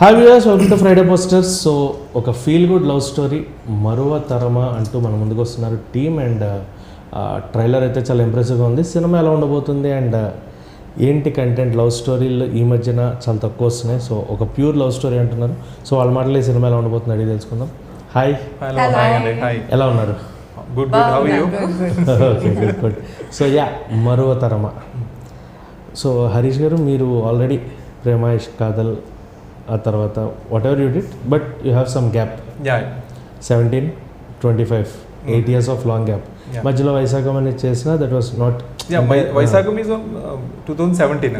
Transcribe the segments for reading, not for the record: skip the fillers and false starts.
Hi viewers, welcome to Friday posters. So ఒక feel good love story మరువ తరమా అంటూ మన ముందుకు వస్తున్నారు టీమ్. అండ్ ట్రైలర్ అయితే చాలా ఇంప్రెసివ్గా ఉంది. సినిమా ఎలా ఉండబోతుంది అండ్ ఏంటి కంటెంట్, లవ్ స్టోరీలు ఈ మధ్యన చాలా తక్కువ వస్తున్నాయి. సో ఒక ప్యూర్ లవ్ స్టోరీ అంటున్నారు. సో వాళ్ళ మాటలు ఈ సినిమా ఎలా ఉండబోతుంది అడిగి తెలుసుకుందాం. హాయ్, ఎలా ఉన్నారు? Good good, how you? Okay, good good. So ya, మరువ తరమా. సో హరీష్ గారు, మీరు ఆల్రెడీ ప్రేమ ఇష్క్ కాదల్ ఆ తర్వాత what ever you did, but you have some gap. 17, 25, 8 years of long gap. మధ్యలో వైశాఖం అనేది చేసిన that was not. Vaisakham is 2017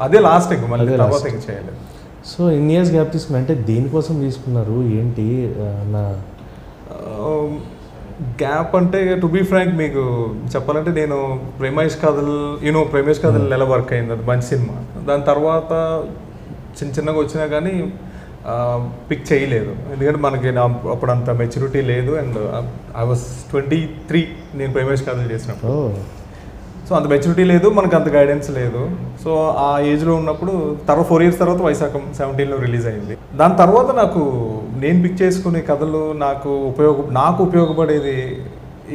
అదే లాస్ట్ ఇంకా మళ్ళీ తర్వాత ఇంకా చేయలేదు. సో ఇన్ని ఇయర్స్ గ్యాప్ తీసుకున్నా అంటే దేనికోసం తీసుకున్నారు ఏంటి? నా గ్యాప్ అంటే టు బీ ఫ్రాంక్ మీకు చెప్పాలంటే నేను ప్రేమేష్ కథల్ ప్రేమేష్ కథల్ నెల వర్క్ అయింది, అది మంచి సినిమా. దాని తర్వాత చిన్నగా వచ్చినా కానీ పిక్ చేయలేదు, ఎందుకంటే మనకి అప్పుడు అంత మెచ్యూరిటీ లేదు. అండ్ ఐ వాస్ 23 నేను ప్రేమేష్ కథలు చేసినప్పుడు. సో అంత మెచ్యూరిటీ లేదు, మనకు అంత గైడెన్స్ లేదు. సో ఆ ఏజ్లో ఉన్నప్పుడు 4 years తర్వాత వైశాఖం 17లో రిలీజ్ అయింది. దాని తర్వాత నేను పిక్ చేసుకునే కథలు నాకు ఉపయోగపడేది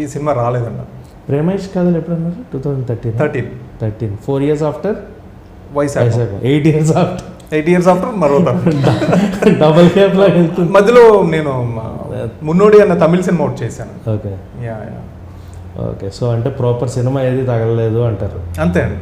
ఈ సినిమా రాలేదన్న. ప్రేమేష్ కథలు ఎప్పుడు అన్నారు? 2013. 4 years after Vaisakham. 8 years after. 8 years after మరొక డబల్ గ్యాప్ లాగా వెళ్తుంది. మధ్యలో నేను మున్నోడి అన్న తమిళ సినిమా ఒకటి చేశాను. ఓకే. సో అంటే ప్రాపర్ సినిమా ఏది తగలలేదు అంటారు. అంతే అండి.